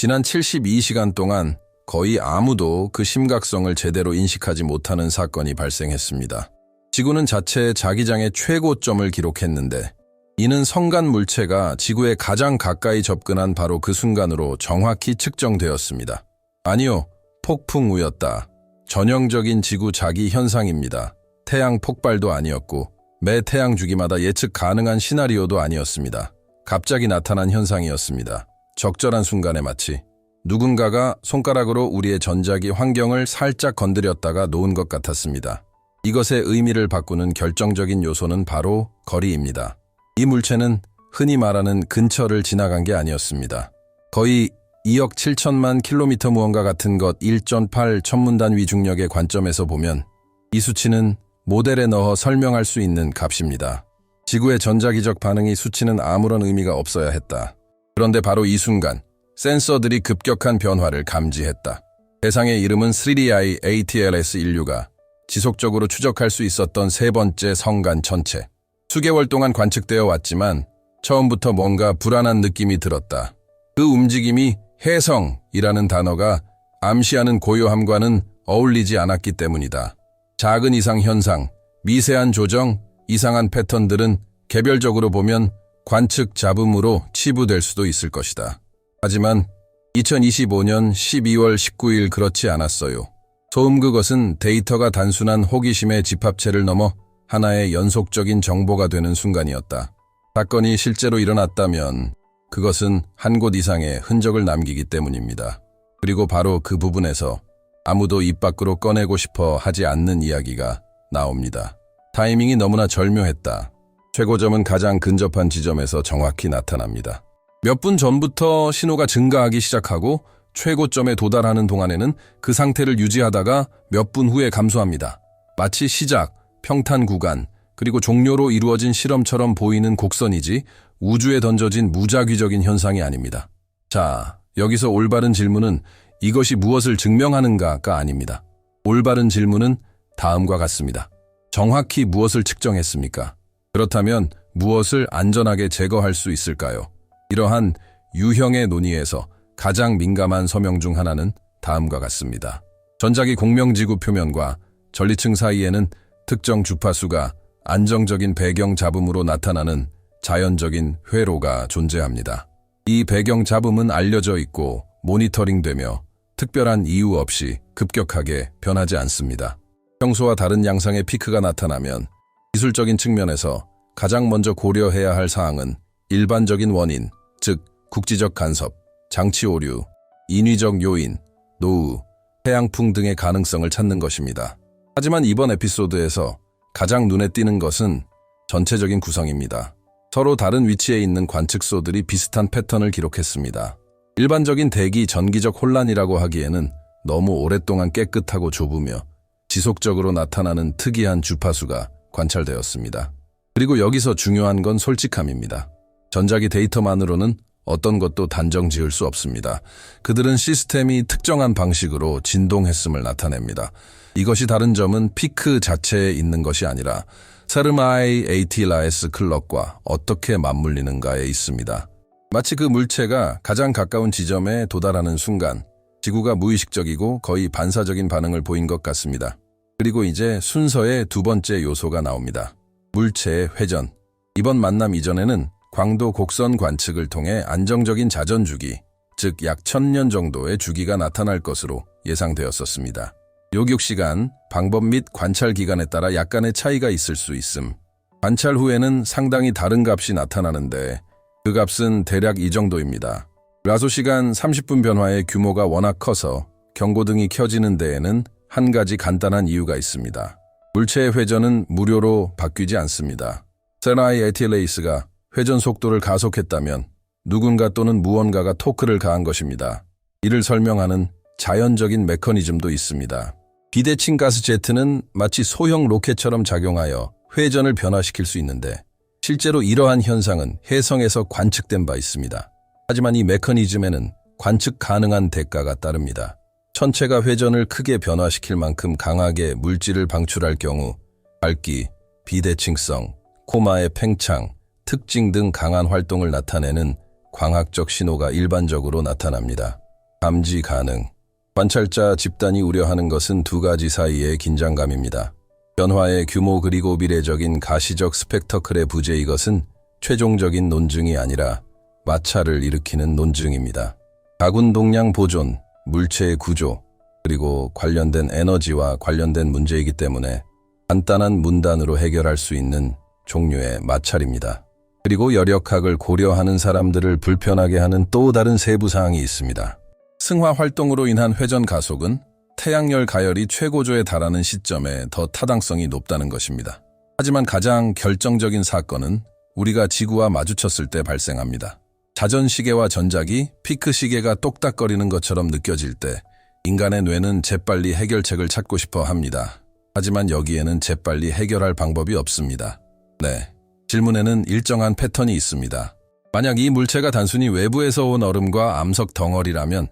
지난 72시간 동안 거의 아무도 그 심각성을 제대로 인식하지 못하는 사건이 발생했습니다. 지구는 자체 자기장의 최고점을 기록했는데 이는 성간 물체가 지구에 가장 가까이 접근한 바로 그 순간으로 정확히 측정되었습니다. 아니요, 폭풍우였다. 전형적인 지구 자기 현상입니다. 태양 폭발도 아니었고 매 태양 주기마다 예측 가능한 시나리오도 아니었습니다. 갑자기 나타난 현상이었습니다. 적절한 순간에 마치 누군가가 손가락으로 우리의 전자기 환경을 살짝 건드렸다가 놓은 것 같았습니다. 이것의 의미를 바꾸는 결정적인 요소는 바로 거리입니다. 이 물체는 흔히 말하는 근처를 지나간 게 아니었습니다. 거의 2억 7천만 킬로미터 무언가 같은 것 1.8 천문단 위중력의 관점에서 보면 이 수치는 모델에 넣어 설명할 수 있는 값입니다. 지구의 전자기적 반응이 수치는 아무런 의미가 없어야 했다. 그런데 바로 이 순간 센서들이 급격한 변화를 감지했다. 대상의 이름은 3DI ATLS 인류가 지속적으로 추적할 수 있었던 세 번째 성간 천체. 수개월 동안 관측되어 왔지만 처음부터 뭔가 불안한 느낌이 들었다. 그 움직임이 혜성이라는 단어가 암시하는 고요함과는 어울리지 않았기 때문이다. 작은 이상 현상, 미세한 조정, 이상한 패턴들은 개별적으로 보면 관측 잡음으로 치부될 수도 있을 것이다. 하지만 2025년 12월 19일 그렇지 않았어요. 소음 그것은 데이터가 단순한 호기심의 집합체를 넘어 하나의 연속적인 정보가 되는 순간이었다. 사건이 실제로 일어났다면 그것은 한 곳 이상의 흔적을 남기기 때문입니다. 그리고 바로 그 부분에서 아무도 입 밖으로 꺼내고 싶어 하지 않는 이야기가 나옵니다. 타이밍이 너무나 절묘했다. 최고점은 가장 근접한 지점에서 정확히 나타납니다. 몇 분 전부터 신호가 증가하기 시작하고 최고점에 도달하는 동안에는 그 상태를 유지하다가 몇 분 후에 감소합니다. 마치 시작, 평탄 구간, 그리고 종료로 이루어진 실험처럼 보이는 곡선이지 우주에 던져진 무작위적인 현상이 아닙니다. 자, 여기서 올바른 질문은 이것이 무엇을 증명하는가가 아닙니다. 올바른 질문은 다음과 같습니다. 정확히 무엇을 측정했습니까? 그렇다면 무엇을 안전하게 제거할 수 있을까요? 이러한 유형의 논의에서 가장 민감한 서명 중 하나는 다음과 같습니다. 전자기 공명지구 표면과 전리층 사이에는 특정 주파수가 안정적인 배경 잡음으로 나타나는 자연적인 회로가 존재합니다. 이 배경 잡음은 알려져 있고 모니터링되며 특별한 이유 없이 급격하게 변하지 않습니다. 평소와 다른 양상의 피크가 나타나면 기술적인 측면에서 가장 먼저 고려해야 할 사항은 일반적인 원인, 즉 국지적 간섭, 장치 오류, 인위적 요인, 노후, 태양풍 등의 가능성을 찾는 것입니다. 하지만 이번 에피소드에서 가장 눈에 띄는 것은 전체적인 구성입니다. 서로 다른 위치에 있는 관측소들이 비슷한 패턴을 기록했습니다. 일반적인 대기 전기적 혼란이라고 하기에는 너무 오랫동안 깨끗하고 좁으며 지속적으로 나타나는 특이한 주파수가 관찰되었습니다. 그리고 여기서 중요한 건 솔직함입니다. 전자기 데이터만으로는 어떤 것도 단정 지을 수 없습니다. 그들은 시스템이 특정한 방식으로 진동했음을 나타냅니다. 이것이 다른 점은 피크 자체에 있는 것이 아니라 세르마이 ATLS 클럭과 어떻게 맞물리는가에 있습니다. 마치 그 물체가 가장 가까운 지점에 도달하는 순간 지구가 무의식적이고 거의 반사적인 반응을 보인 것 같습니다. 그리고 이제 순서의 두 번째 요소가 나옵니다. 물체의 회전. 이번 만남 이전에는 광도 곡선 관측을 통해 안정적인 자전 주기, 즉 약 1000년 정도의 주기가 나타날 것으로 예상되었었습니다. 요격시간, 방법 및 관찰 기간에 따라 약간의 차이가 있을 수 있음. 관찰 후에는 상당히 다른 값이 나타나는데 그 값은 대략 이 정도입니다. 라소시간 30분 변화의 규모가 워낙 커서 경고등이 켜지는 데에는 한 가지 간단한 이유가 있습니다. 물체의 회전은 무료로 바뀌지 않습니다. 세라이 ATLS가 회전 속도를 가속했다면 누군가 또는 무언가가 토크를 가한 것입니다. 이를 설명하는 자연적인 메커니즘도 있습니다. 비대칭 가스 제트는 마치 소형 로켓처럼 작용하여 회전을 변화시킬 수 있는데 실제로 이러한 현상은 혜성에서 관측된 바 있습니다. 하지만 이 메커니즘에는 관측 가능한 대가가 따릅니다. 천체가 회전을 크게 변화시킬 만큼 강하게 물질을 방출할 경우 밝기, 비대칭성, 코마의 팽창, 특징 등 강한 활동을 나타내는 광학적 신호가 일반적으로 나타납니다. 감지 가능. 관찰자 집단이 우려하는 것은 두 가지 사이의 긴장감입니다. 변화의 규모 그리고 미래적인 가시적 스펙터클의 부재. 이것은 최종적인 논증이 아니라 마찰을 일으키는 논증입니다. 가군 동량 보존, 물체의 구조, 그리고 관련된 에너지와 관련된 문제이기 때문에 간단한 문단으로 해결할 수 있는 종류의 마찰입니다. 그리고 여력학을 고려하는 사람들을 불편하게 하는 또 다른 세부 사항이 있습니다. 승화 활동으로 인한 회전 가속은 태양열 가열이 최고조에 달하는 시점에 더 타당성이 높다는 것입니다. 하지만 가장 결정적인 사건은 우리가 지구와 마주쳤을 때 발생합니다. 자전시계와 전자기, 피크 시계가 똑딱거리는 것처럼 느껴질 때 인간의 뇌는 재빨리 해결책을 찾고 싶어 합니다. 하지만 여기에는 재빨리 해결할 방법이 없습니다. 네, 질문에는 일정한 패턴이 있습니다. 만약 이 물체가 단순히 외부에서 온 얼음과 암석 덩어리라면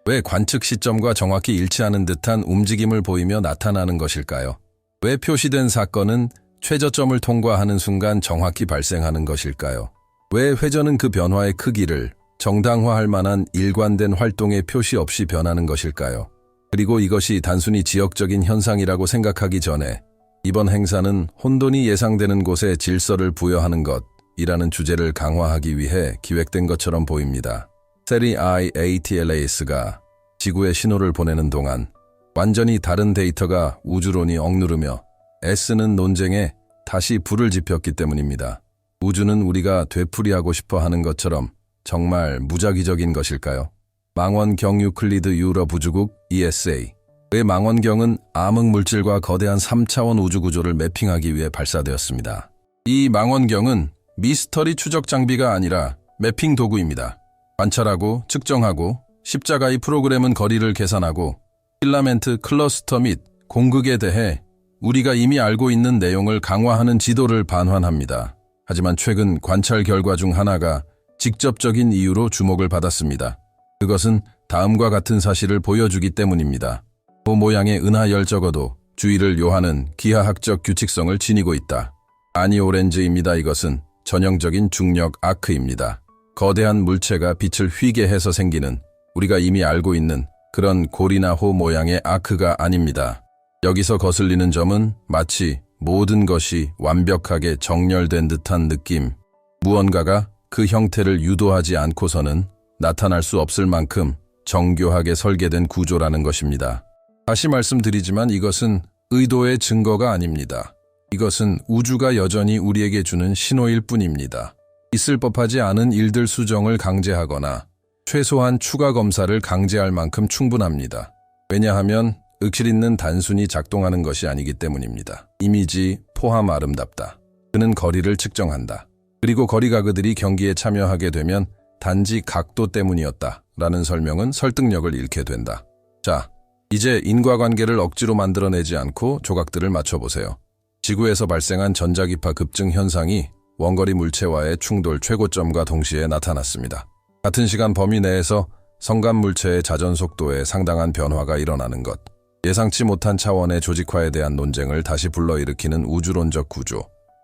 왜 관측 시점과 정확히 일치하는 듯한 움직임을 보이며 나타나는 것일까요? 왜 표시된 사건은 최저점을 통과하는 순간 정확히 발생하는 것일까요? 왜 회전은 그 변화의 크기를 정당화할 만한 일관된 활동의 표시 없이 변하는 것일까요? 그리고 이것이 단순히 지역적인 현상이라고 생각하기 전에 이번 행사는 혼돈이 예상되는 곳에 질서를 부여하는 것이라는 주제를 강화하기 위해 기획된 것처럼 보입니다. 세리 IATLAS가 지구에 신호를 보내는 동안 완전히 다른 데이터가 우주론이 억누르며 S는 논쟁에 다시 불을 지폈기 때문입니다. 우주는 우리가 되풀이하고 싶어 하는 것처럼 정말 무작위적인 것일까요? 망원경 유클리드 유럽 우주국 ESA. 의 망원경은 암흑물질과 거대한 3차원 우주구조를 매핑하기 위해 발사되었습니다. 이 망원경은 미스터리 추적 장비가 아니라 매핑 도구입니다. 관찰하고 측정하고 십자가의 프로그램은 거리를 계산하고 필라멘트 클러스터 및 공극에 대해 우리가 이미 알고 있는 내용을 강화하는 지도를 반환합니다. 하지만 최근 관찰 결과 중 하나가 직접적인 이유로 주목을 받았습니다. 그것은 다음과 같은 사실을 보여주기 때문입니다. 호 모양의 은하열 적어도 주위를 요하는 기하학적 규칙성을 지니고 있다. 아니 오렌지입니다. 이것은 전형적인 중력 아크입니다. 거대한 물체가 빛을 휘게 해서 생기는 우리가 이미 알고 있는 그런 골이나 호 모양의 아크가 아닙니다. 여기서 거슬리는 점은 마치 모든 것이 완벽하게 정렬된 듯한 느낌. 무언가가 그 형태를 유도하지 않고서는 나타날 수 없을 만큼 정교하게 설계된 구조라는 것입니다. 다시 말씀드리지만 이것은 의도의 증거가 아닙니다. 이것은 우주가 여전히 우리에게 주는 신호일 뿐입니다. 있을 법하지 않은 일들 수정을 강제하거나 최소한 추가 검사를 강제할 만큼 충분합니다. 왜냐하면 윽실있는 단순히 작동하는 것이 아니기 때문입니다. 이미지 포함 아름답다. 그는 거리를 측정한다. 그리고 거리가 그들이 경기에 참여하게 되면 단지 각도 때문이었다 라는 설명은 설득력을 잃게 된다. 자, 이제 인과관계를 억지로 만들어내지 않고 조각들을 맞춰보세요. 지구에서 발생한 전자기파 급증 현상이 원거리 물체와의 충돌 최고점과 동시에 나타났습니다. 같은 시간 범위 내에서 성간 물체의 자전 속도에 상당한 변화가 일어나는 것. 예상치 못한 차원의 조직화에 대한 논쟁을 다시 불러일으키는 우주론적 구조.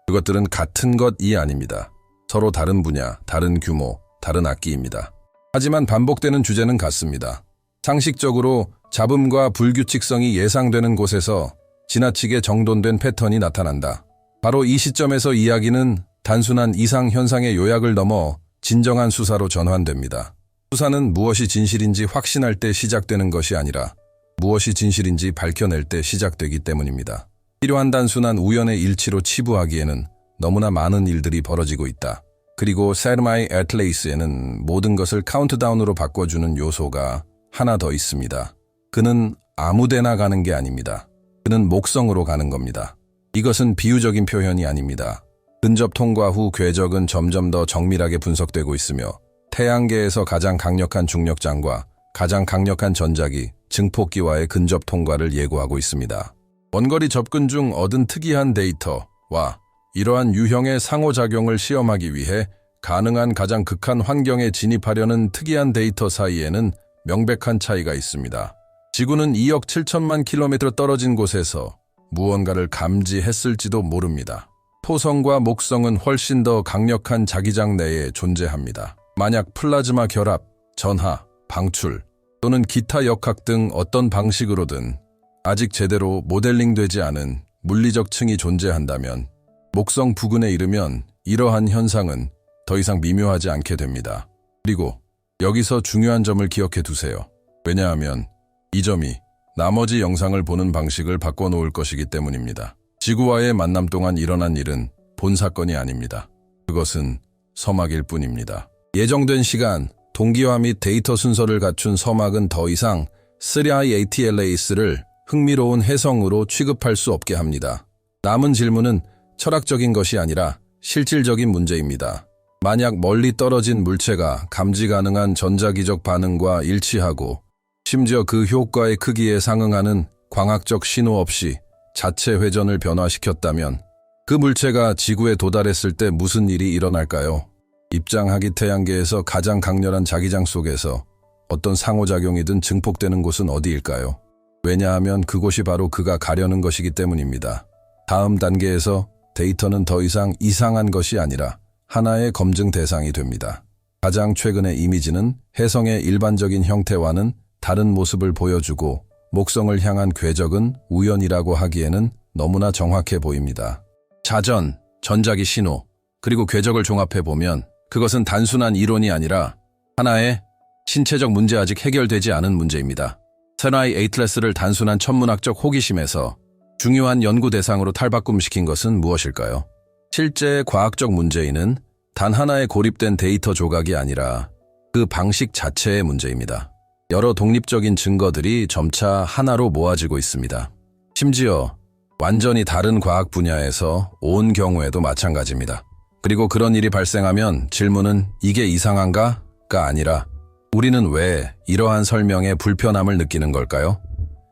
그것들은 같은 것이 아닙니다. 서로 다른 분야, 다른 규모, 다른 악기입니다. 하지만 반복되는 주제는 같습니다. 상식적으로 잡음과 불규칙성이 예상되는 곳에서 지나치게 정돈된 패턴이 나타난다. 바로 이 시점에서 이야기는 단순한 이상 현상의 요약을 넘어 진정한 수사로 전환됩니다. 수사는 무엇이 진실인지 확신할 때 시작되는 것이 아니라 무엇이 진실인지 밝혀낼 때 시작되기 때문입니다. 필요한 단순한 우연의 일치로 치부하기에는 너무나 많은 일들이 벌어지고 있다. 그리고 세르마이 애틀레이스에는 모든 것을 카운트다운으로 바꿔주는 요소가 하나 더 있습니다. 그는 아무데나 가는 게 아닙니다. 그는 목성으로 가는 겁니다. 이것은 비유적인 표현이 아닙니다. 근접 통과 후 궤적은 점점 더 정밀하게 분석되고 있으며 태양계에서 가장 강력한 중력장과 가장 강력한 전자기, 증폭기와의 근접 통과를 예고하고 있습니다. 원거리 접근 중 얻은 특이한 데이터와 이러한 유형의 상호작용을 시험하기 위해 가능한 가장 극한 환경에 진입하려는 특이한 데이터 사이에는 명백한 차이가 있습니다. 지구는 2억 7천만 킬로미터 떨어진 곳에서 무언가를 감지했을지도 모릅니다. 토성과 목성은 훨씬 더 강력한 자기장 내에 존재합니다. 만약 플라즈마 결합, 전하, 방출 또는 기타 역학 등 어떤 방식으로든 아직 제대로 모델링되지 않은 물리적 층이 존재한다면 목성 부근에 이르면 이러한 현상은 더 이상 미묘하지 않게 됩니다. 그리고 여기서 중요한 점을 기억해 두세요. 왜냐하면 이 점이 나머지 영상을 보는 방식을 바꿔놓을 것이기 때문입니다. 지구와의 만남 동안 일어난 일은 본 사건이 아닙니다. 그것은 서막일 뿐입니다. 예정된 시간, 동기화 및 데이터 순서를 갖춘 서막은 더 이상 3i-ATLAS를 흥미로운 해성으로 취급할 수 없게 합니다. 남은 질문은 철학적인 것이 아니라 실질적인 문제입니다. 만약 멀리 떨어진 물체가 감지 가능한 전자기적 반응과 일치하고 심지어 그 효과의 크기에 상응하는 광학적 신호 없이 자체 회전을 변화시켰다면 그 물체가 지구에 도달했을 때 무슨 일이 일어날까요? 입장하기 태양계에서 가장 강렬한 자기장 속에서 어떤 상호작용이든 증폭되는 곳은 어디일까요? 왜냐하면 그곳이 바로 그가 가려는 것이기 때문입니다. 다음 단계에서 데이터는 더 이상 이상한 것이 아니라 하나의 검증 대상이 됩니다. 가장 최근의 이미지는 혜성의 일반적인 형태와는 다른 모습을 보여주고 목성을 향한 궤적은 우연이라고 하기에는 너무나 정확해 보입니다. 자전, 전자기 신호, 그리고 궤적을 종합해보면 그것은 단순한 이론이 아니라 하나의 신체적 문제 아직 해결되지 않은 문제입니다. 3i-ATLAS를 단순한 천문학적 호기심에서 중요한 연구 대상으로 탈바꿈시킨 것은 무엇일까요? 실제 과학적 문제인은 단 하나의 고립된 데이터 조각이 아니라 그 방식 자체의 문제입니다. 여러 독립적인 증거들이 점차 하나로 모아지고 있습니다. 심지어 완전히 다른 과학 분야에서 온 경우에도 마찬가지입니다. 그리고 그런 일이 발생하면 질문은 이게 이상한가?가 아니라 우리는 왜 이러한 설명에 불편함을 느끼는 걸까요?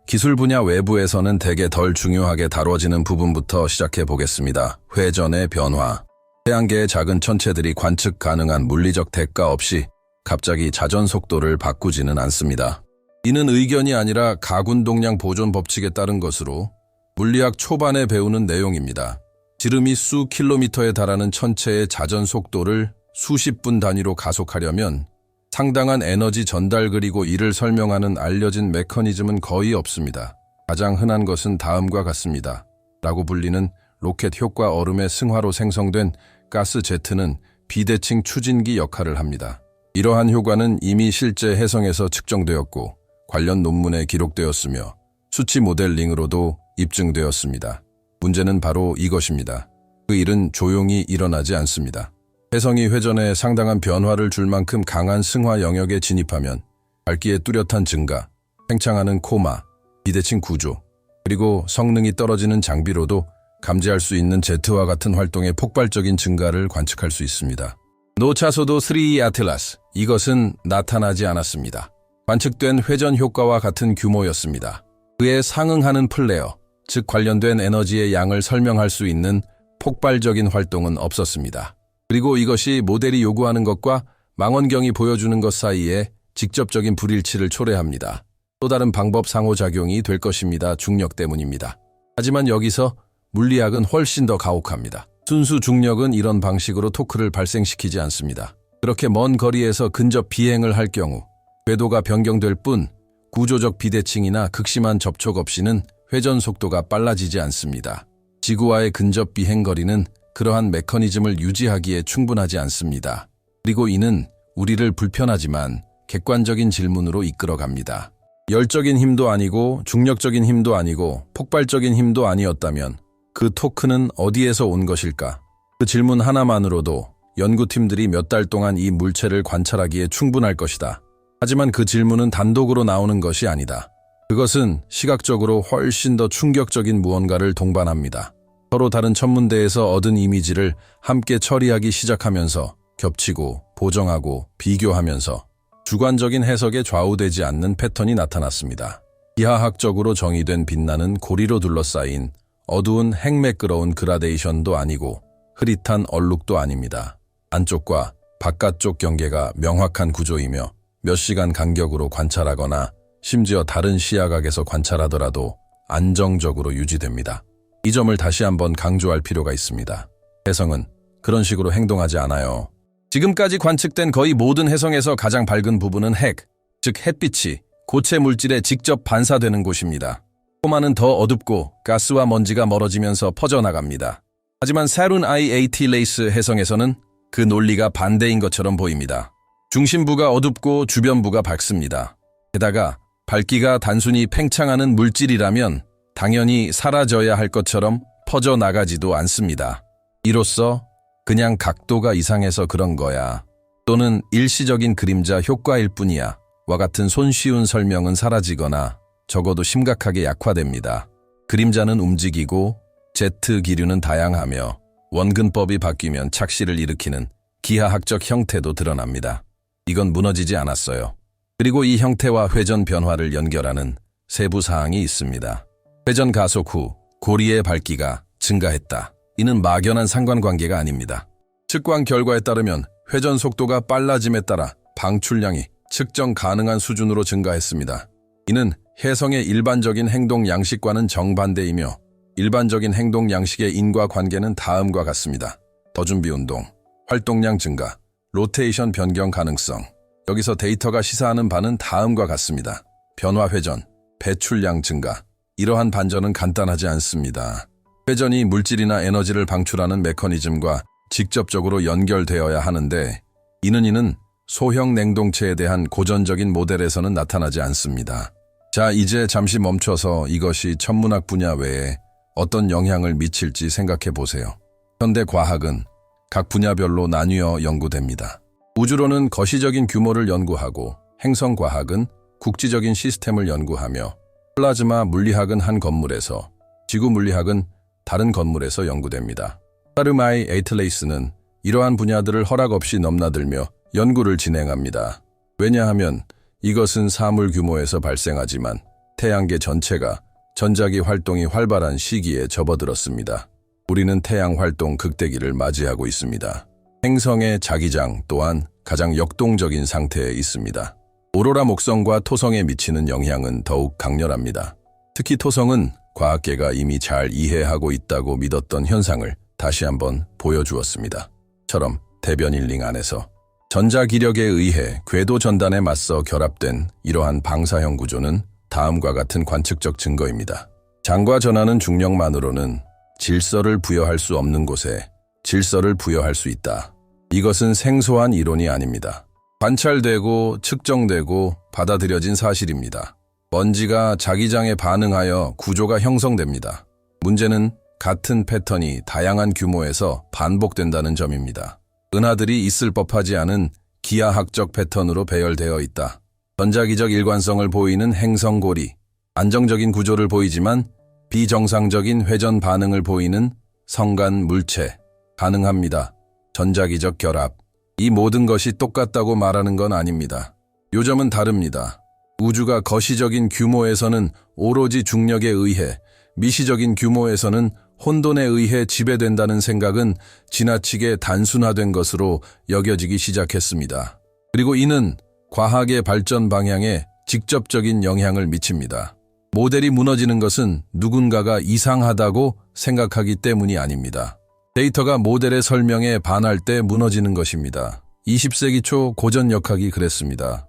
기술 분야 외부에서는 대개 덜 중요하게 다뤄지는 부분부터 시작해 보겠습니다. 회전의 변화. 태양계의 작은 천체들이 관측 가능한 물리적 대가 없이 갑자기 자전 속도를 바꾸지는 않습니다. 이는 의견이 아니라 가군동량 보존 법칙에 따른 것으로 물리학 초반에 배우는 내용입니다. 지름이 수 킬로미터에 달하는 천체의 자전 속도를 수십 분 단위로 가속하려면 상당한 에너지 전달 그리고 이를 설명하는 알려진 메커니즘은 거의 없습니다. 가장 흔한 것은 다음과 같습니다. 라고 불리는 로켓 효과 얼음의 승화로 생성된 가스 제트는 비대칭 추진기 역할을 합니다. 이러한 효과는 이미 실제 혜성에서 측정되었고 관련 논문에 기록되었으며 수치 모델링으로도 입증되었습니다. 문제는 바로 이것입니다. 그 일은 조용히 일어나지 않습니다. 혜성이 회전에 상당한 변화를 줄 만큼 강한 승화 영역에 진입하면 밝기의 뚜렷한 증가, 팽창하는 코마, 비대칭 구조, 그리고 성능이 떨어지는 장비로도 감지할 수 있는 제트와 같은 활동의 폭발적인 증가를 관측할 수 있습니다. 노차소도 3i-ATLAS, 이것은 나타나지 않았습니다. 관측된 회전 효과와 같은 규모였습니다. 그에 상응하는 플레어, 즉 관련된 에너지의 양을 설명할 수 있는 폭발적인 활동은 없었습니다. 그리고 이것이 모델이 요구하는 것과 망원경이 보여주는 것 사이에 직접적인 불일치를 초래합니다. 또 다른 방법 상호작용이 될 것입니다. 중력 때문입니다. 하지만 여기서 물리학은 훨씬 더 가혹합니다. 순수 중력은 이런 방식으로 토크를 발생시키지 않습니다. 그렇게 먼 거리에서 근접 비행을 할 경우 궤도가 변경될 뿐 구조적 비대칭이나 극심한 접촉 없이는 회전 속도가 빨라지지 않습니다. 지구와의 근접 비행 거리는 그러한 메커니즘을 유지하기에 충분하지 않습니다. 그리고 이는 우리를 불편하지만 객관적인 질문으로 이끌어갑니다. 열적인 힘도 아니고 중력적인 힘도 아니고 폭발적인 힘도 아니었다면 그 토크는 어디에서 온 것일까? 그 질문 하나만으로도 연구팀들이 몇 달 동안 이 물체를 관찰하기에 충분할 것이다. 하지만 그 질문은 단독으로 나오는 것이 아니다. 그것은 시각적으로 훨씬 더 충격적인 무언가를 동반합니다. 서로 다른 천문대에서 얻은 이미지를 함께 처리하기 시작하면서 겹치고 보정하고 비교하면서 주관적인 해석에 좌우되지 않는 패턴이 나타났습니다. 기하학적으로 정의된 빛나는 고리로 둘러싸인 어두운 핵매끄러운 그라데이션도 아니고 흐릿한 얼룩도 아닙니다. 안쪽과 바깥쪽 경계가 명확한 구조이며 몇 시간 간격으로 관찰하거나 심지어 다른 시야각에서 관찰하더라도 안정적으로 유지됩니다. 이 점을 다시 한번 강조할 필요가 있습니다. 혜성은 그런 식으로 행동하지 않아요. 지금까지 관측된 거의 모든 혜성에서 가장 밝은 부분은 핵, 즉 햇빛이 고체 물질에 직접 반사되는 곳입니다. 포마는 더 어둡고 가스와 먼지가 멀어지면서 퍼져나갑니다. 하지만 사룬 IAT 레이스 해성에서는 그 논리가 반대인 것처럼 보입니다. 중심부가 어둡고 주변부가 밝습니다. 게다가 밝기가 단순히 팽창하는 물질이라면 당연히 사라져야 할 것처럼 퍼져나가지도 않습니다. 이로써 그냥 각도가 이상해서 그런 거야, 또는 일시적인 그림자 효과일 뿐이야 와 같은 손쉬운 설명은 사라지거나 적어도 심각하게 약화됩니다. 그림자는 움직이고 제트 기류는 다양하며 원근법이 바뀌면 착시를 일으키는 기하학적 형태도 드러납니다. 이건 무너지지 않았어요. 그리고 이 형태와 회전 변화를 연결하는 세부 사항이 있습니다. 회전 가속 후 고리의 밝기가 증가했다. 이는 막연한 상관관계가 아닙니다. 측광 결과에 따르면 회전 속도가 빨라짐에 따라 방출량이 측정 가능한 수준으로 증가했습니다. 이는 혜성의 일반적인 행동 양식과는 정반대이며 일반적인 행동 양식의 인과관계는 다음과 같습니다. 더준비 운동, 활동량 증가, 로테이션 변경 가능성. 여기서 데이터가 시사하는 바는 다음과 같습니다. 변화 회전, 배출량 증가. 이러한 반전은 간단하지 않습니다. 회전이 물질이나 에너지를 방출하는 메커니즘과 직접적으로 연결되어야 하는데 이는 소형 냉동체에 대한 고전적인 모델에서는 나타나지 않습니다. 자, 이제 잠시 멈춰서 이것이 천문학 분야 외에 어떤 영향을 미칠지 생각해 보세요. 현대 과학은 각 분야별로 나뉘어 연구됩니다. 우주론은 거시적인 규모를 연구하고 행성과학은 국지적인 시스템을 연구하며 플라즈마 물리학은 한 건물에서, 지구 물리학은 다른 건물에서 연구됩니다. 사르마이 에이틀레이스는 이러한 분야들을 허락 없이 넘나들며 연구를 진행합니다. 왜냐하면 이것은 사물 규모에서 발생하지만 태양계 전체가 전자기 활동이 활발한 시기에 접어들었습니다. 우리는 태양 활동 극대기를 맞이하고 있습니다. 행성의 자기장 또한 가장 역동적인 상태에 있습니다. 오로라 목성과 토성에 미치는 영향은 더욱 강렬합니다. 특히 토성은 과학계가 이미 잘 이해하고 있다고 믿었던 현상을 다시 한번 보여주었습니다. 처럼 대변일링 안에서 전자기력에 의해 궤도 전단에 맞서 결합된 이러한 방사형 구조는 다음과 같은 관측적 증거입니다. 장과 전하는 중력만으로는 질서를 부여할 수 없는 곳에 질서를 부여할 수 있다. 이것은 생소한 이론이 아닙니다. 관찰되고 측정되고 받아들여진 사실입니다. 먼지가 자기장에 반응하여 구조가 형성됩니다. 문제는 같은 패턴이 다양한 규모에서 반복된다는 점입니다. 은하들이 있을 법하지 않은 기하학적 패턴으로 배열되어 있다. 전자기적 일관성을 보이는 행성고리, 안정적인 구조를 보이지만 비정상적인 회전 반응을 보이는 성간 물체, 가능합니다. 전자기적 결합. 이 모든 것이 똑같다고 말하는 건 아닙니다. 요점은 다릅니다. 우주가 거시적인 규모에서는 오로지 중력에 의해, 미시적인 규모에서는 혼돈에 의해 지배된다는 생각은 지나치게 단순화된 것으로 여겨지기 시작했습니다. 그리고 이는 과학의 발전 방향에 직접적인 영향을 미칩니다. 모델이 무너지는 것은 누군가가 이상하다고 생각하기 때문이 아닙니다. 데이터가 모델의 설명에 반할 때 무너지는 것입니다. 20세기 초 고전역학이 그랬습니다.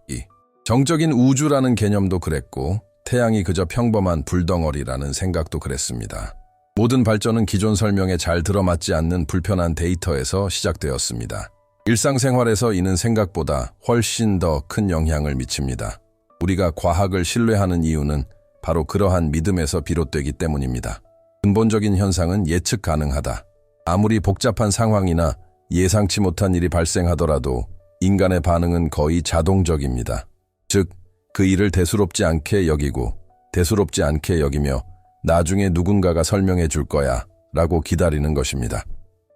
정적인 우주라는 개념도 그랬고 태양이 그저 평범한 불덩어리라는 생각도 그랬습니다. 모든 발전은 기존 설명에 잘 들어맞지 않는 불편한 데이터에서 시작되었습니다. 일상생활에서 이는 생각보다 훨씬 더 큰 영향을 미칩니다. 우리가 과학을 신뢰하는 이유는 바로 그러한 믿음에서 비롯되기 때문입니다. 근본적인 현상은 예측 가능하다. 아무리 복잡한 상황이나 예상치 못한 일이 발생하더라도 인간의 반응은 거의 자동적입니다. 즉, 그 일을 대수롭지 않게 여기고 대수롭지 않게 여기며 나중에 누군가가 설명해 줄 거야 라고 기다리는 것입니다.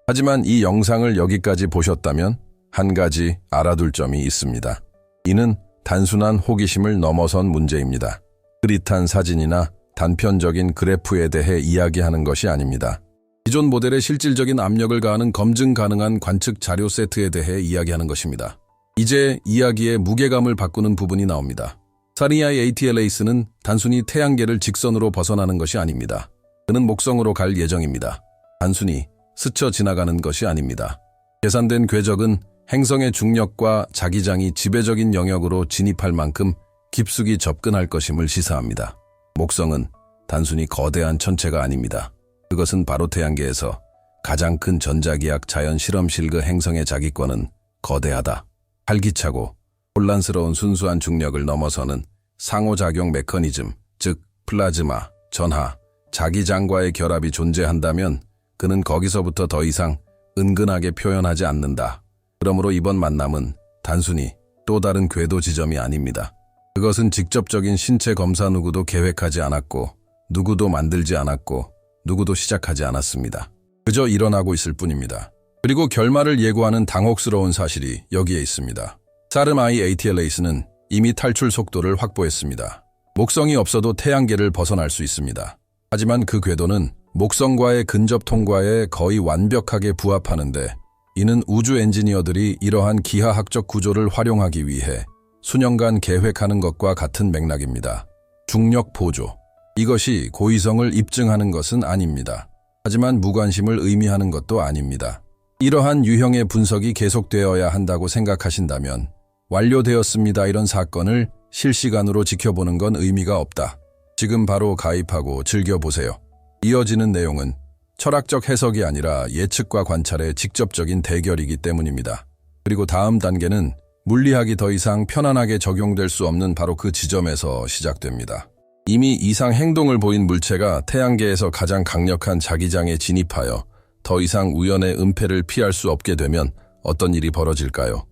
하지만 이 영상을 여기까지 보셨다면 한 가지 알아둘 점이 있습니다. 이는 단순한 호기심을 넘어선 문제입니다. 흐릿한 사진이나 단편적인 그래프에 대해 이야기하는 것이 아닙니다. 기존 모델에 실질적인 압력을 가하는 검증 가능한 관측 자료 세트에 대해 이야기하는 것입니다. 이제 이야기의 무게감을 바꾸는 부분이 나옵니다. 사리아의 ATLAS는 단순히 태양계를 직선으로 벗어나는 것이 아닙니다. 그는 목성으로 갈 예정입니다. 단순히 스쳐 지나가는 것이 아닙니다. 계산된 궤적은 행성의 중력과 자기장이 지배적인 영역으로 진입할 만큼 깊숙이 접근할 것임을 시사합니다. 목성은 단순히 거대한 천체가 아닙니다. 그것은 바로 태양계에서 가장 큰 전자기학 자연 실험실 그 행성의 자기권은 거대하다. 활기차고 혼란스러운 순수한 중력을 넘어서는 상호작용 메커니즘, 즉 플라즈마, 전하, 자기장과의 결합이 존재한다면 그는 거기서부터 더 이상 은근하게 표현하지 않는다. 그러므로 이번 만남은 단순히 또 다른 궤도 지점이 아닙니다. 그것은 직접적인 신체 검사 누구도 계획하지 않았고 누구도 만들지 않았고 누구도 시작하지 않았습니다. 그저 일어나고 있을 뿐입니다. 그리고 결말을 예고하는 당혹스러운 사실이 여기에 있습니다. 사름 ATLAS는 이미 탈출 속도를 확보했습니다. 목성이 없어도 태양계를 벗어날 수 있습니다. 하지만 그 궤도는 목성과의 근접 통과에 거의 완벽하게 부합하는데 이는 우주 엔지니어들이 이러한 기하학적 구조를 활용하기 위해 수년간 계획하는 것과 같은 맥락입니다. 중력 보조. 이것이 고의성을 입증하는 것은 아닙니다. 하지만 무관심을 의미하는 것도 아닙니다. 이러한 유형의 분석이 계속되어야 한다고 생각하신다면 완료되었습니다. 이런 사건을 실시간으로 지켜보는 건 의미가 없다. 지금 바로 가입하고 즐겨보세요. 이어지는 내용은 철학적 해석이 아니라 예측과 관찰의 직접적인 대결이기 때문입니다. 그리고 다음 단계는 물리학이 더 이상 편안하게 적용될 수 없는 바로 그 지점에서 시작됩니다. 이미 이상 행동을 보인 물체가 태양계에서 가장 강력한 자기장에 진입하여 더 이상 우연의 은폐를 피할 수 없게 되면 어떤 일이 벌어질까요?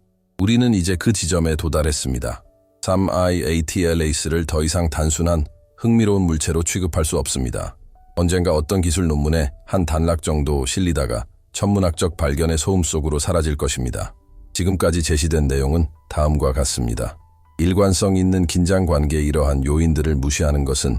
우리는 이제 그 지점에 도달했습니다. 3IATLAS를 더 이상 단순한 흥미로운 물체로 취급할 수 없습니다. 언젠가 어떤 기술 논문에 한 단락 정도 실리다가 천문학적 발견의 소음 속으로 사라질 것입니다. 지금까지 제시된 내용은 다음과 같습니다. 일관성 있는 긴장관계의 이러한 요인들을 무시하는 것은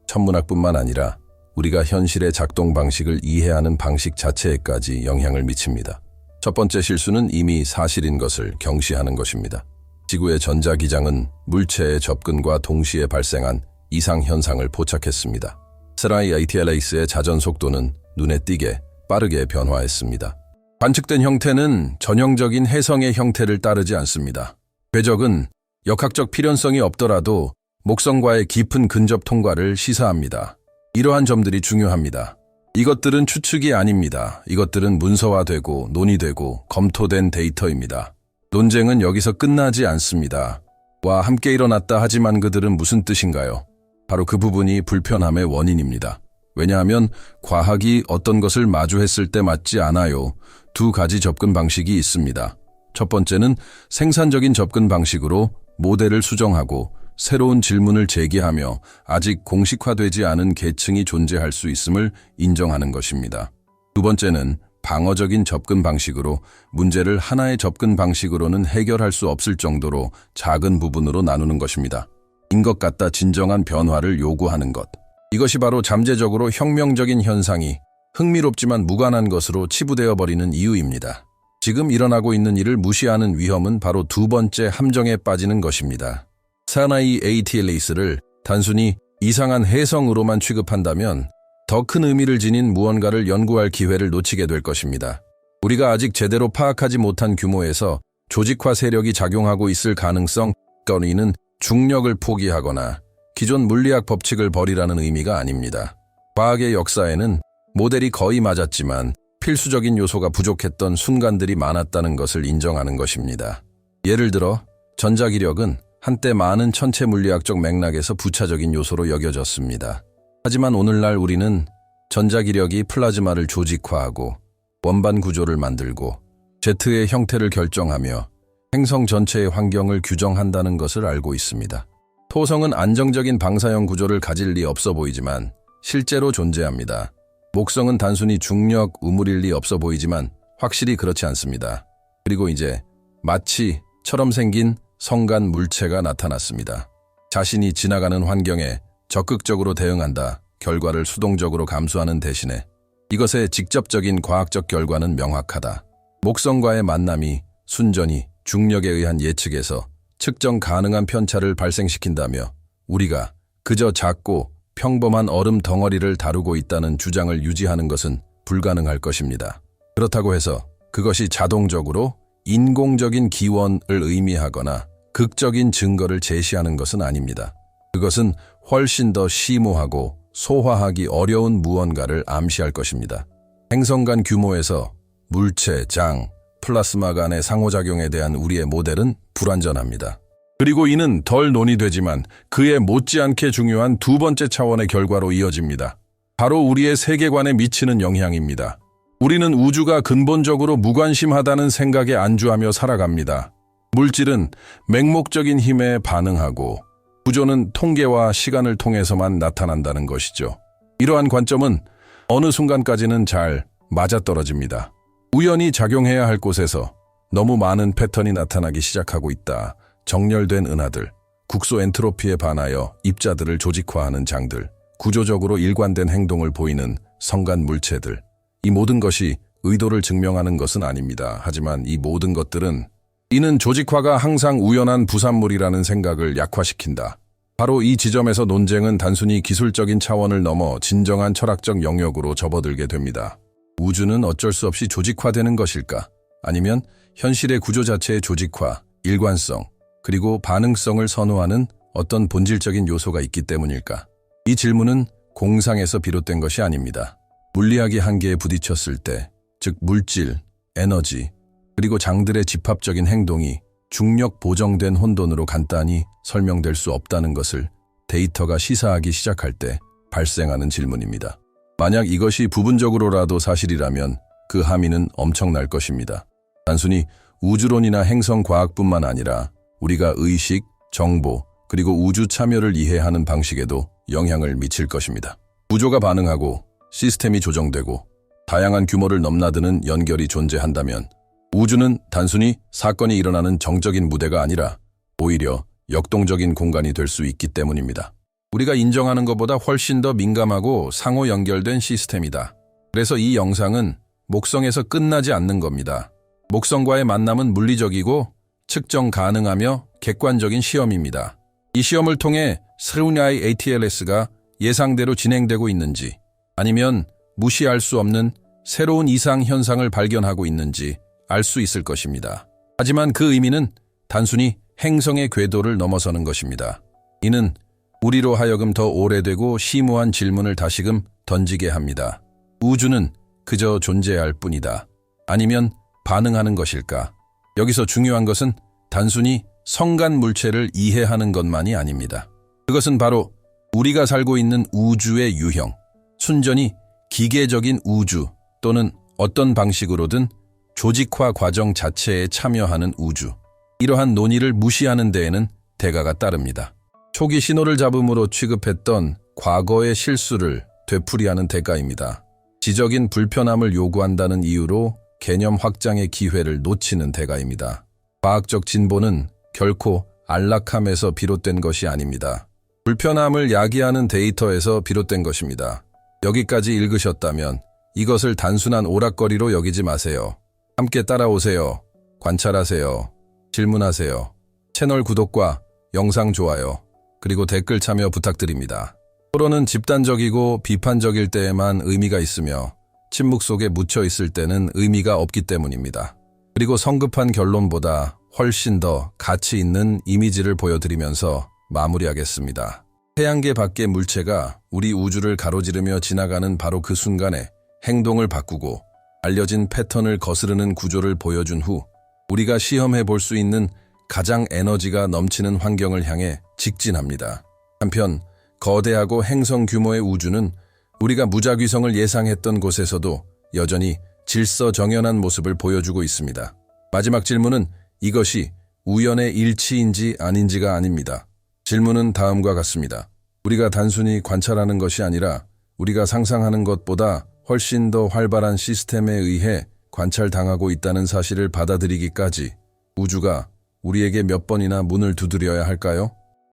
천문학뿐만 아니라 우리가 현실의 작동 방식을 이해하는 방식 자체에까지 영향을 미칩니다. 첫 번째 실수는 이미 사실인 것을 경시하는 것입니다. 지구의 전자기장은 물체의 접근과 동시에 발생한 이상현상을 포착했습니다. SRI-ATLAS의 자전 속도는 눈에 띄게 빠르게 변화했습니다. 관측된 형태는 전형적인 혜성의 형태를 따르지 않습니다. 궤적은 역학적 필연성이 없더라도 목성과의 깊은 근접 통과를 시사합니다. 이러한 점들이 중요합니다. 이것들은 추측이 아닙니다. 이것들은 문서화되고 논의되고 검토된 데이터입니다. 논쟁은 여기서 끝나지 않습니다. 와 함께 일어났다 하지만 그들은 무슨 뜻인가요? 바로 그 부분이 불편함의 원인입니다. 왜냐하면 과학이 어떤 것을 마주했을 때 맞지 않아요. 두 가지 접근 방식이 있습니다. 첫 번째는 생산적인 접근 방식으로 모델을 수정하고 새로운 질문을 제기하며 아직 공식화되지 않은 계층이 존재할 수 있음을 인정하는 것입니다. 두 번째는 방어적인 접근 방식으로 문제를 하나의 접근 방식으로는 해결할 수 없을 정도로 작은 부분으로 나누는 것입니다. 인 것 같다 진정한 변화를 요구하는 것. 이것이 바로 잠재적으로 혁명적인 현상이 흥미롭지만 무관한 것으로 치부되어 버리는 이유입니다. 지금 일어나고 있는 일을 무시하는 위험은 바로 두 번째 함정에 빠지는 것입니다. SRI-ATLAS를 단순히 이상한 혜성으로만 취급한다면 더 큰 의미를 지닌 무언가를 연구할 기회를 놓치게 될 것입니다. 우리가 아직 제대로 파악하지 못한 규모에서 조직화 세력이 작용하고 있을 가능성, 거리는 중력을 포기하거나 기존 물리학 법칙을 버리라는 의미가 아닙니다. 과학의 역사에는 모델이 거의 맞았지만 필수적인 요소가 부족했던 순간들이 많았다는 것을 인정하는 것입니다. 예를 들어 전자기력은 한때 많은 천체 물리학적 맥락에서 부차적인 요소로 여겨졌습니다. 하지만 오늘날 우리는 전자기력이 플라즈마를 조직화하고 원반 구조를 만들고 제트의 형태를 결정하며 행성 전체의 환경을 규정한다는 것을 알고 있습니다. 토성은 안정적인 방사형 구조를 가질 리 없어 보이지만 실제로 존재합니다. 목성은 단순히 중력, 우물일 리 없어 보이지만 확실히 그렇지 않습니다. 그리고 이제 마치처럼 생긴 성간 물체가 나타났습니다. 자신이 지나가는 환경에 적극적으로 대응한다. 결과를 수동적으로 감수하는 대신에 이것의 직접적인 과학적 결과는 명확하다. 목성과의 만남이 순전히 중력에 의한 예측에서 측정 가능한 편차를 발생시킨다며 우리가 그저 작고 평범한 얼음 덩어리를 다루고 있다는 주장을 유지하는 것은 불가능할 것입니다. 그렇다고 해서 그것이 자동적으로 인공적인 기원을 의미하거나 극적인 증거를 제시하는 것은 아닙니다. 그것은 훨씬 더 심오하고 소화하기 어려운 무언가를 암시할 것입니다. 행성 간 규모에서 물체, 장, 플라스마 간의 상호작용에 대한 우리의 모델은 불완전합니다. 그리고 이는 덜 논의되지만 그에 못지않게 중요한 두 번째 차원의 결과로 이어집니다. 바로 우리의 세계관에 미치는 영향입니다. 우리는 우주가 근본적으로 무관심하다는 생각에 안주하며 살아갑니다. 물질은 맹목적인 힘에 반응하고 구조는 통계와 시간을 통해서만 나타난다는 것이죠. 이러한 관점은 어느 순간까지는 잘 맞아떨어집니다. 우연히 작용해야 할 곳에서 너무 많은 패턴이 나타나기 시작하고 있다. 정렬된 은하들, 국소 엔트로피에 반하여 입자들을 조직화하는 장들, 구조적으로 일관된 행동을 보이는 성간 물체들. 이 모든 것이 의도를 증명하는 것은 아닙니다. 하지만 이 모든 것들은 이는 조직화가 항상 우연한 부산물이라는 생각을 약화시킨다. 바로 이 지점에서 논쟁은 단순히 기술적인 차원을 넘어 진정한 철학적 영역으로 접어들게 됩니다. 우주는 어쩔 수 없이 조직화되는 것일까? 아니면 현실의 구조 자체의 조직화, 일관성, 그리고 반응성을 선호하는 어떤 본질적인 요소가 있기 때문일까? 이 질문은 공상에서 비롯된 것이 아닙니다. 물리학의 한계에 부딪혔을 때, 즉 물질, 에너지, 그리고 장들의 집합적인 행동이 중력 보정된 혼돈으로 간단히 설명될 수 없다는 것을 데이터가 시사하기 시작할 때 발생하는 질문입니다. 만약 이것이 부분적으로라도 사실이라면 그 함의는 엄청날 것입니다. 단순히 우주론이나 행성과학뿐만 아니라 우리가 의식, 정보, 그리고 우주 참여를 이해하는 방식에도 영향을 미칠 것입니다. 구조가 반응하고 시스템이 조정되고 다양한 규모를 넘나드는 연결이 존재한다면 우주는 단순히 사건이 일어나는 정적인 무대가 아니라 오히려 역동적인 공간이 될 수 있기 때문입니다. 우리가 인정하는 것보다 훨씬 더 민감하고 상호 연결된 시스템이다. 그래서 이 영상은 목성에서 끝나지 않는 겁니다. 목성과의 만남은 물리적이고 측정 가능하며 객관적인 시험입니다. 이 시험을 통해 스르우냐이 ATLS가 예상대로 진행되고 있는지 아니면 무시할 수 없는 새로운 이상 현상을 발견하고 있는지 알 수 있을 것입니다. 하지만 그 의미는 단순히 행성의 궤도를 넘어서는 것입니다. 이는 우리로 하여금 더 오래되고 심오한 질문을 다시금 던지게 합니다. 우주는 그저 존재할 뿐이다. 아니면 반응하는 것일까? 여기서 중요한 것은 단순히 성간 물체를 이해하는 것만이 아닙니다. 그것은 바로 우리가 살고 있는 우주의 유형, 순전히 기계적인 우주 또는 어떤 방식으로든 조직화 과정 자체에 참여하는 우주. 이러한 논의를 무시하는 데에는 대가가 따릅니다. 초기 신호를 잡음으로 취급했던 과거의 실수를 되풀이하는 대가입니다. 지적인 불편함을 요구한다는 이유로 개념 확장의 기회를 놓치는 대가입니다. 과학적 진보는 결코 안락함에서 비롯된 것이 아닙니다. 불편함을 야기하는 데이터에서 비롯된 것입니다. 여기까지 읽으셨다면 이것을 단순한 오락거리로 여기지 마세요. 함께 따라오세요. 관찰하세요. 질문하세요. 채널 구독과 영상 좋아요, 그리고 댓글 참여 부탁드립니다. 토론은 집단적이고 비판적일 때에만 의미가 있으며 침묵 속에 묻혀 있을 때는 의미가 없기 때문입니다. 그리고 성급한 결론보다 훨씬 더 가치 있는 이미지를 보여드리면서 마무리하겠습니다. 태양계 밖의 물체가 우리 우주를 가로지르며 지나가는 바로 그 순간에 행동을 바꾸고 알려진 패턴을 거스르는 구조를 보여준 후 우리가 시험해 볼 수 있는 가장 에너지가 넘치는 환경을 향해 직진합니다. 한편 거대하고 행성 규모의 우주는 우리가 무작위성을 예상했던 곳에서도 여전히 질서정연한 모습을 보여주고 있습니다. 마지막 질문은 이것이 우연의 일치인지 아닌지가 아닙니다. 질문은 다음과 같습니다. 우리가 단순히 관찰하는 것이 아니라 우리가 상상하는 것보다 훨씬 더 활발한 시스템에 의해 관찰당하고 있다는 사실을 받아들이기까지 우주가 우리에게 몇 번이나 문을 두드려야 할까요?